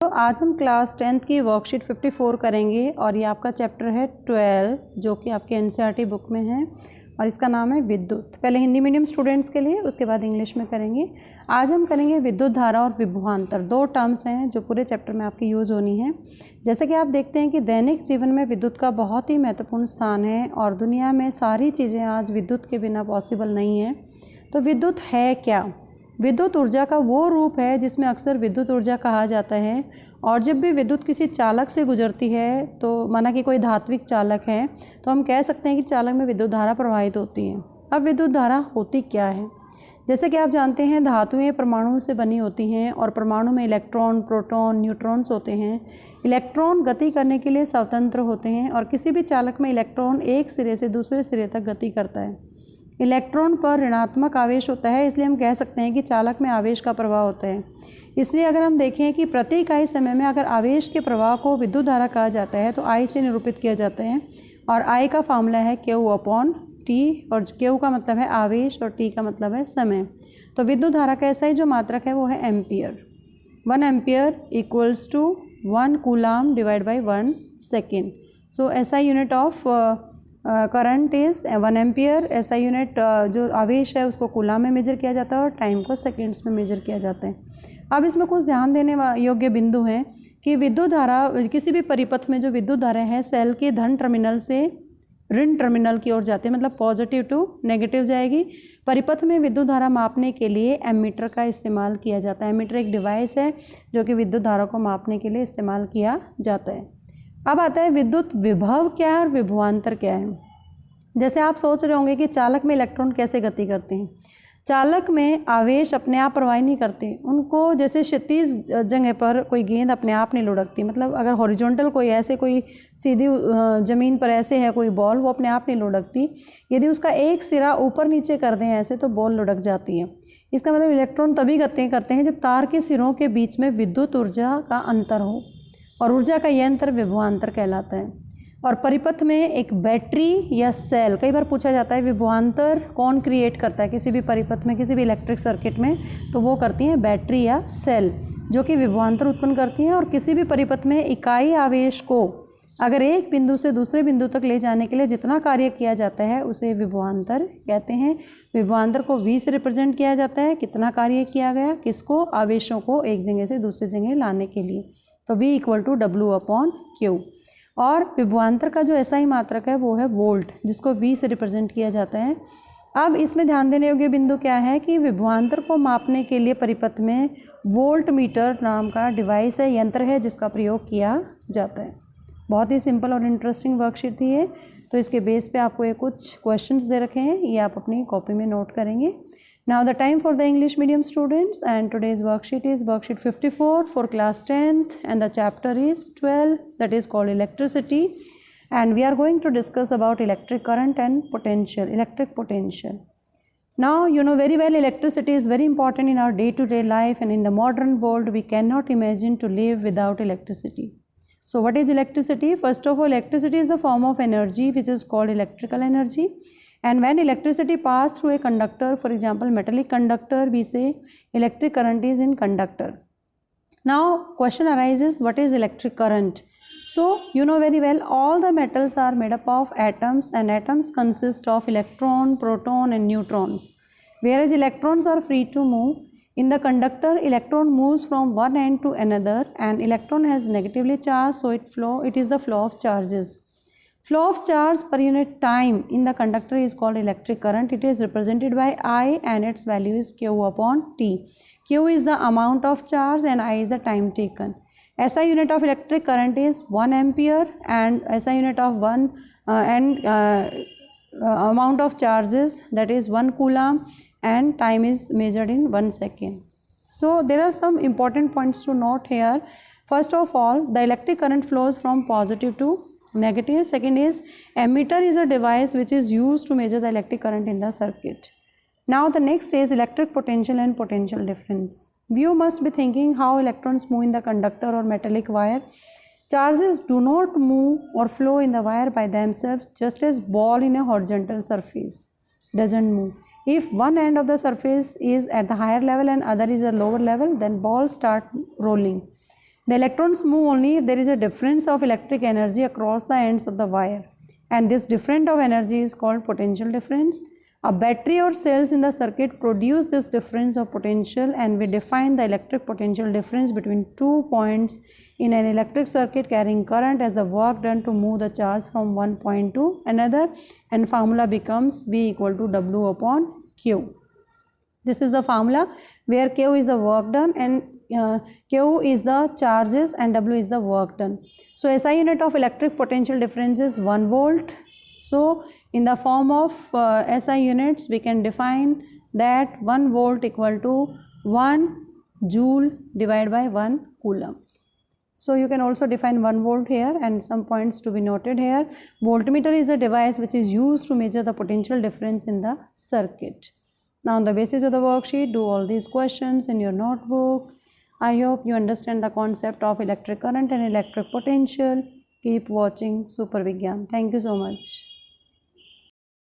तो आज हम क्लास 10th की वर्कशीट 54 करेंगे और ये आपका चैप्टर है 12 जो कि आपके एनसीईआरटी बुक में है और इसका नाम है विद्युत। पहले हिंदी मीडियम स्टूडेंट्स के लिए, उसके बाद इंग्लिश में करेंगे। आज हम करेंगे विद्युत धारा और विभवांतर, दो टर्म्स हैं जो पूरे चैप्टर में आपकी यूज़ होनी है। जैसे कि आप देखते हैं कि दैनिक जीवन में विद्युत का बहुत ही महत्वपूर्ण स्थान है और दुनिया में सारी चीज़ें आज विद्युत के बिना पॉसिबल नहीं है। तो विद्युत है क्या? विद्युत ऊर्जा का वो रूप है जिसमें अक्सर विद्युत ऊर्जा कहा जाता है। और जब भी विद्युत किसी चालक से गुजरती है, तो माना कि कोई धात्विक चालक है, तो हम कह सकते हैं कि चालक में विद्युत धारा प्रवाहित होती है। अब विद्युत धारा होती क्या है? जैसे कि आप जानते हैं धातुएं परमाणु से बनी होती हैं और परमाणु में इलेक्ट्रॉन, प्रोटॉन, न्यूट्रॉन्स होते हैं। इलेक्ट्रॉन गति करने के लिए स्वतंत्र होते हैं और किसी भी चालक में इलेक्ट्रॉन एक सिरे से दूसरे सिरे तक गति करता है। इलेक्ट्रॉन पर ऋणात्मक आवेश होता है, इसलिए हम कह सकते हैं कि चालक में आवेश का प्रवाह होता है। इसलिए अगर हम देखें कि प्रति इकाई समय में अगर आवेश के प्रवाह को विद्युत धारा कहा जाता है तो I से निरूपित किया जाता है और I का फॉर्मूला है Q/T और Q का मतलब है आवेश और T का मतलब है समय। तो विद्युत धारा का ऐसा ही जो मात्रक है वो है ampere. 1 ampere equals to 1 coulomb divide by 1 second. So ऐसा unit of current is 1 ampere. ऐसा यूनिट जो आवेश है उसको कूलाम में मेजर किया जाता है और टाइम को सेकेंड्स में मेजर किया जाता है। अब इसमें कुछ ध्यान देने योग्य बिंदु हैं कि विद्युत धारा किसी भी परिपथ में जो विद्युत धारा है सेल के धन टर्मिनल से ऋण टर्मिनल की ओर जाती है, मतलब पॉजिटिव टू नेगेटिव जाएगी। परिपथ में विद्युत धारा मापने के लिए एमीटर का इस्तेमाल किया जाता है। एमीटर एक डिवाइस है जो कि विद्युत धारा को मापने के लिए इस्तेमाल किया जाता है। अब आता है विद्युत विभव क्या है और विभवांतर क्या है। जैसे आप सोच रहे होंगे कि चालक में इलेक्ट्रॉन कैसे गति करते हैं। चालक में आवेश अपने आप प्रवाहित नहीं करते, उनको जैसे क्षैतिज जगह पर कोई गेंद अपने आप नहीं लुढ़कती, मतलब अगर हॉरिजॉन्टल कोई ऐसे कोई सीधी ज़मीन पर ऐसे है कोई बॉल, वो अपने आप नहीं लुढ़कती। यदि उसका एक सिरा ऊपर नीचे कर दें ऐसे तो बॉल लुढ़क जाती है। इसका मतलब इलेक्ट्रॉन तभी गति करते हैं जब तार के सिरों के बीच में विद्युत ऊर्जा का अंतर हो और ऊर्जा का यह अंतर विभवांतर कहलाता है। और परिपथ में एक बैटरी या सेल, कई बार पूछा जाता है विभवांतर कौन क्रिएट करता है किसी भी परिपथ में, किसी भी इलेक्ट्रिक सर्किट में, तो वो करती हैं बैटरी या सेल जो कि विभवांतर उत्पन्न करती हैं। और किसी भी परिपथ में इकाई आवेश को अगर एक बिंदु से दूसरे बिंदु तक ले जाने के लिए जितना कार्य किया जाता है उसे विभवांतर कहते हैं। विभवांतर को V से रिप्रेजेंट किया जाता है, कितना कार्य किया गया, किसको, आवेशों को एक जगह से दूसरी जगह लाने के लिए। तो V = W/Q। और विभवांतर का जो ऐसा ही मात्रक है वो है वोल्ट, जिसको V से रिप्रेजेंट किया जाता है। अब इसमें ध्यान देने योग्य बिंदु क्या है कि विभवांतर को मापने के लिए परिपथ में वोल्ट मीटर नाम का डिवाइस है, यंत्र है जिसका प्रयोग किया जाता है। बहुत ही सिंपल और इंटरेस्टिंग वर्कशीट थी ये। तो इसके बेस पे आपको ये कुछ क्वेश्चंस दे रखे हैं, ये आप अपनी कॉपी में नोट करेंगे। Now the time for the English medium students, and today's worksheet is worksheet 54 for class 10th and the chapter is 12, that is called electricity, and we are going to discuss about electric current and potential, electric potential. Now you know very well electricity is very important in our day-to-day life, and in the modern world we cannot imagine to live without electricity. So what is electricity? First of all, electricity is the form of energy which is called electrical energy. And when electricity pass through a conductor, for example metallic conductor, we say electric current is in conductor. Now question arises, what is electric current? So you know very well all the metals are made up of atoms, and atoms consist of electron, proton and neutrons. Whereas electrons are free to move. In the conductor, electron moves from one end to another, and electron has negatively charged, so it is the flow of charges. Flow of charge per unit time in the conductor is called electric current. It is represented by I and its value is Q/T. Q is the amount of charge and I is the time taken. SI unit of electric current is 1 ampere and SI unit of amount of charges, that is 1 coulomb, and time is measured in 1 second. So there are some important points to note here. First of all, the electric current flows from positive to negative. Second is ammeter is a device which is used to measure the electric current in the circuit. Now the next is electric potential and potential difference. You must be thinking how electrons move in the conductor or metallic wire. Charges do not move or flow in the wire by themselves, just as ball in a horizontal surface doesn't move. If one end of the surface is at the higher level and other is at lower level, then ball start rolling. The electrons move only if there is a difference of electric energy across the ends of the wire, and this difference of energy is called potential difference. A battery or cells in the circuit produce this difference of potential, and we define the electric potential difference between 2 points in an electric circuit carrying current as the work done to move the charge from one point to another, and formula becomes V equal to W upon Q. This is the formula where Q is the work done and Q is the charges and W is the work done. So SI unit of electric potential difference is 1 volt. So in the form of SI units, we can define that 1 volt equal to 1 joule divided by 1 coulomb. So you can also define 1 volt here, and some points to be noted here. Voltmeter is a device which is used to measure the potential difference in the circuit. Now on the basis of the worksheet, do all these questions in your notebook. I hope you understand the concept of electric current and electric potential. Keep watching Super Vigyan. Thank you so much.